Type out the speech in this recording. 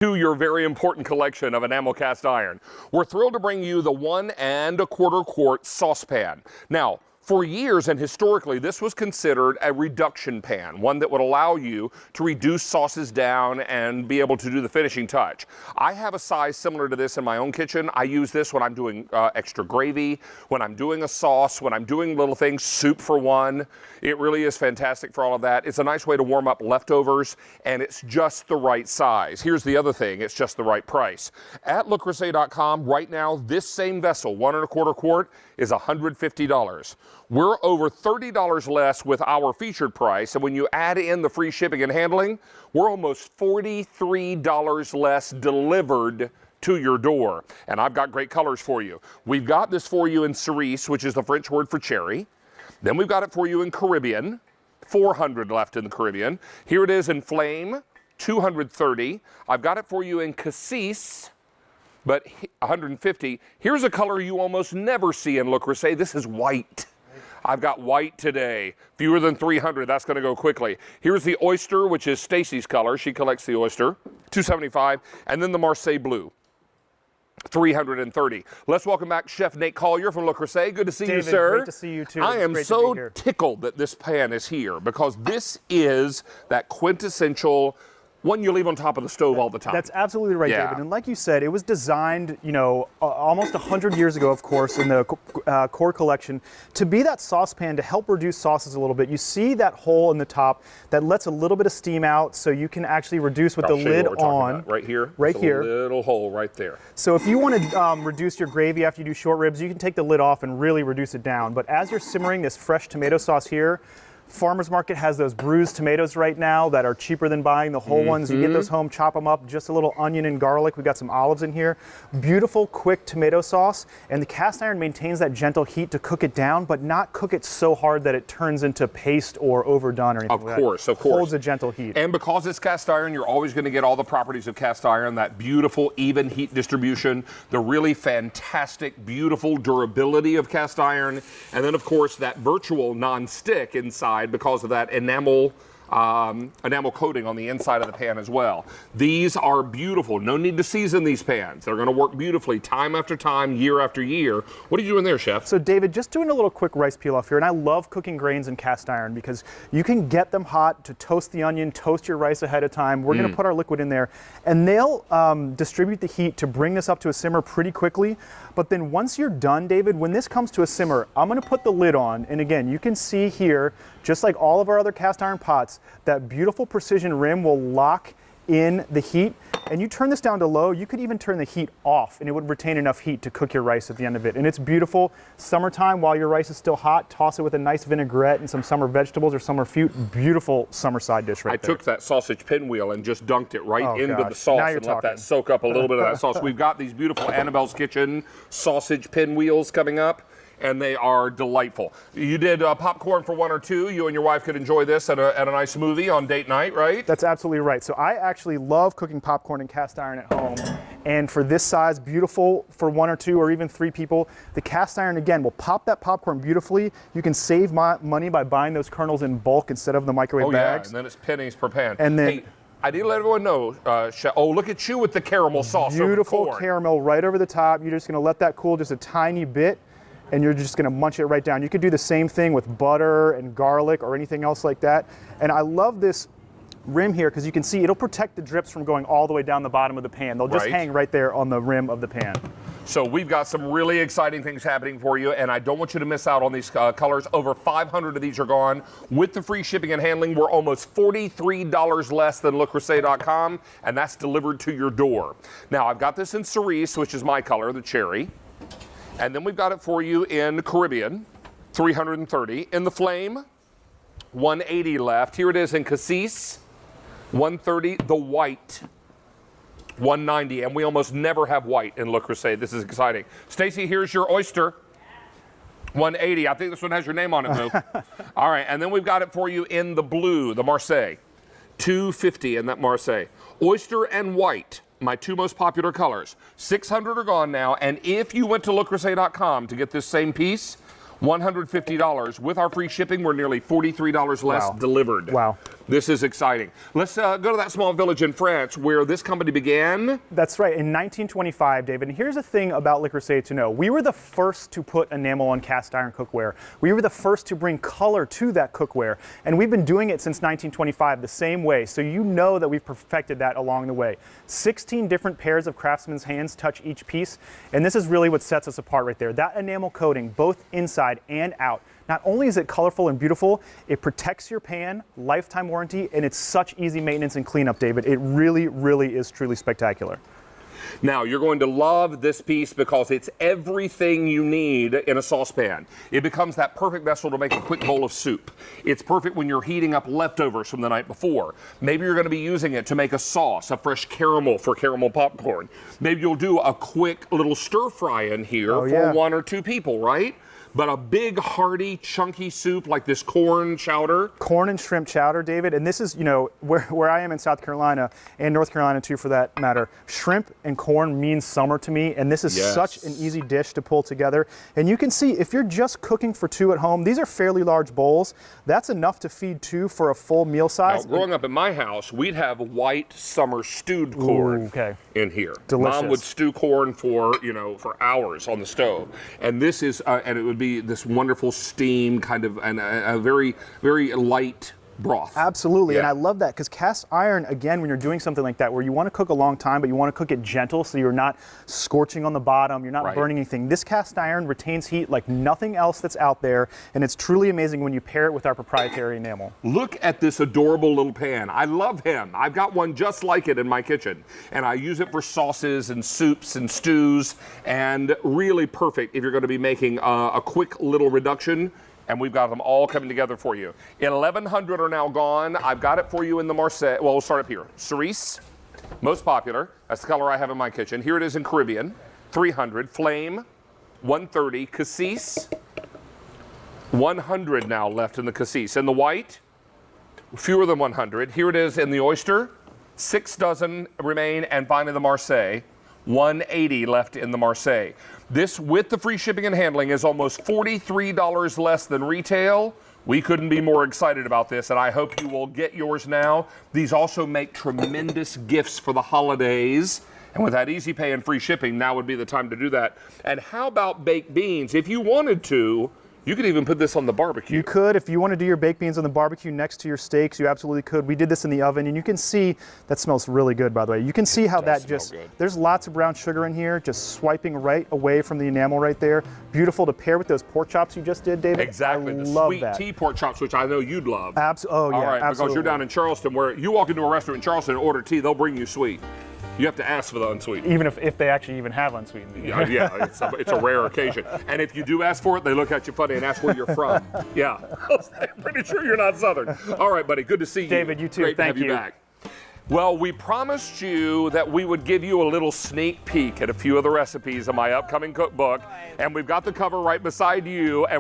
To your very important collection of enamel cast iron. We're thrilled to bring you the 1.25 quart saucepan. Now, for years and historically, this was considered a reduction pan, one that would allow you to reduce sauces down and be able to do the finishing touch. I have a size similar to this in my own kitchen. I use this when I'm doing extra gravy, when I'm doing a sauce, when I'm doing little things, soup for one. It really is fantastic for all of that. It's a nice way to warm up leftovers, and it's just the right size. Here's the other thing, it's just the right price. At LeCreuset.com right now, this same vessel, 1.25 quart, is $150. We're over $30 less with our featured price, and when you add in the free shipping and handling, we're almost $43 less delivered to your door. And I've got great colors for you. We've got this for you in cerise, which is the French word for cherry. Then we've got it for you in Caribbean, 400 left in the Caribbean. Here it is in flame, 230. I've got it for you in cassis, but 150. Here's a color you almost never see in Le Creuset. This is white. I've got white today. Fewer than 300, that's gonna go quickly. Here's the oyster, which is Stacy's color. She collects the oyster, 275. And then the Marseille blue, 330. Let's welcome back Chef Nate Collier from Le Creuset. Good to see you, sir. Great to see you too. I am so tickled that this pan is here because this is that quintessential one you leave on top of the stove all the time. That's absolutely right, David. And like you said, it was designed, you know, almost 100 years ago, of course, in the core collection, to be that saucepan to help reduce sauces a little bit. You see that hole in the top that lets a little bit of steam out, so you can actually reduce with the lid on. Right here. Right here. A little hole right there. So if you want to reduce your gravy after you do short ribs, you can take the lid off and really reduce it down. But as you're simmering this fresh tomato sauce here, Farmer's Market has those bruised tomatoes right now that are cheaper than buying the whole ones. You get those home, chop them up, just a little onion and garlic. We've got some olives in here. Beautiful, quick tomato sauce. And the cast iron maintains that gentle heat to cook it down, but not cook it so hard that it turns into paste or overdone or anything like that. Of course, of course. Holds a gentle heat. And because it's cast iron, you're always going to get all the properties of cast iron, that beautiful, even heat distribution, the really fantastic, beautiful durability of cast iron, and then, of course, that virtual non-stick inside because of that enamel coating on the inside of the pan as well. These are beautiful. No need to season these pans. They're going to work beautifully time after time, year after year. What are you doing there, Chef? So David, just doing a little quick rice peel off here, and I love cooking grains in cast iron because you can get them hot to toast the onion, toast your rice ahead of time. We're going to put our liquid in there, and they'll distribute the heat to bring this up to a simmer pretty quickly. But then once you're done, David, when this comes to a simmer, I'm going to put the lid on, and again, you can see here, just like all of our other cast iron pots, that beautiful precision rim will lock in the heat. And you turn this down to low, you could even turn the heat off and it would retain enough heat to cook your rice at the end of it. And it's beautiful. Summertime, while your rice is still hot, toss it with a nice vinaigrette and some summer vegetables or summer fruit. Beautiful summer side dish right there. I took that sausage pinwheel and just dunked it right into the sauce and let that soak up a little bit of that sauce. We've got these beautiful Annabelle's Kitchen sausage pinwheels coming up, and they are delightful. You did popcorn for one or two. You and your wife could enjoy this at a nice movie on date night, right? That's absolutely right. So I actually love cooking popcorn in cast iron at home. And for this size, beautiful for one or two or even three people. The cast iron, again, will pop that popcorn beautifully. You can save money by buying those kernels in bulk instead of the microwave bags. And then it's pennies per pan. And then, hey, I need to let everyone know, look at you with the caramel sauce over beautiful corn. Caramel right over the top. You're just gonna let that cool just a tiny bit, and you're just gonna munch it right down. You could do the same thing with butter and garlic or anything else like that. And I love this rim here because you can see it'll protect the drips from going all the way down the bottom of the pan. They'll just hang right there on the rim of the pan. So we've got some really exciting things happening for you, and I don't want you to miss out on these colors. Over 500 of these are gone. With the free shipping and handling, we're almost $43 less than LeCreuset.com, and that's delivered to your door. Now, I've got this in cerise, which is my color, the cherry. And then we've got it for you in Caribbean, 330. In the flame, 180 left. Here it is in cassis, 130. The white, 190. And we almost never have white in Le Creuset. This is exciting. Stacy, here's your oyster, 180. I think this one has your name on it, Moo. All right, and then we've got it for you in the blue, the Marseille, 250 in that Marseille. Oyster and white, my two most popular colors. 600 are gone now, and if you went to LeCreuset.com to get this same piece, $150. With our free shipping, we're nearly $43 less delivered. Wow. This is exciting. Let's go to that small village in France where this company began. That's right, in 1925, David. And here's the thing about Le Creuset to know. We were the first to put enamel on cast iron cookware. We were the first to bring color to that cookware. And we've been doing it since 1925 the same way. So you know that we've perfected that along the way. 16 different pairs of craftsman's hands touch each piece. And this is really what sets us apart right there. That enamel coating, both inside and out. Not only is it colorful and beautiful, it protects your pan, lifetime warranty, and it's such easy maintenance and cleanup, David. It really, really is truly spectacular. Now, you're going to love this piece because it's everything you need in a saucepan. It becomes that perfect vessel to make a quick bowl of soup. It's perfect when you're heating up leftovers from the night before. Maybe you're going to be using it to make a sauce, a fresh caramel for caramel popcorn. Maybe you'll do a quick little stir fry in here for 1 or 2 people, right? But a big, hearty, chunky soup like this corn chowder. Corn and shrimp chowder, David. And this is, you know, where I am in South Carolina, and North Carolina too for that matter, shrimp and corn means summer to me. And this is such an easy dish to pull together. And you can see, if you're just cooking for 2 at home, these are fairly large bowls. That's enough to feed 2 for a full meal size. Now, growing up in my house, we'd have white summer stewed corn in here. Delicious. Mom would stew corn for, you know, for hours on the stove. And this is, and it would be this wonderful steam kind of, and a very, very light broth. Absolutely, and I love that because cast iron, again, when you're doing something like that where you want to cook a long time, but you want to cook it gentle so you're not scorching on the bottom, you're not burning anything. This cast iron retains heat like nothing else that's out there, and it's truly amazing when you pair it with our proprietary enamel. Look at this adorable little pan. I love him. I've got one just like it in my kitchen, and I use it for sauces and soups and stews, and really perfect if you're going to be making a quick little reduction. And we've got them all coming together for you. 1,100 are now gone. I've got it for you in the Marseille. Well, we'll start up here. Cerise, most popular. That's the color I have in my kitchen. Here it is in Caribbean, 300. Flame, 130. Cassis, 100 now left in the Cassis. In the white, fewer than 100. Here it is in the oyster, 6 dozen remain. And finally the Marseille, 180 left in the Marseille. This, with the free shipping and handling, is almost $43 less than retail. We couldn't be more excited about this, and I hope you will get yours now. These also make tremendous gifts for the holidays. And with that easy pay and free shipping, now would be the time to do that. And how about baked beans? If you wanted to, you could even put this on the barbecue. You could. If you want to do your baked beans on the barbecue next to your steaks, you absolutely could. We did this in the oven, and you can see, that smells really good, by the way. You can see how that just, there's lots of brown sugar in here, just swiping right away from the enamel right there. Beautiful to pair with those pork chops you just did, David. Exactly. I the love sweet that. tea pork chops, which I know you'd love. Oh, yeah, all right, absolutely. because you're down in Charleston, where you walk into a restaurant in Charleston and order tea, they'll bring you sweet. You have to ask for the unsweetened. Even if they actually even have unsweetened. Yeah, it's a rare occasion. And if you do ask for it, they look at you funny and ask where you're from. Yeah, I'm pretty sure you're not Southern. All right, buddy, good to see you. David, you too. Great to have you back. Well, we promised you that we would give you a little sneak peek at a few of the recipes in my upcoming cookbook, and we've got the cover right beside you. And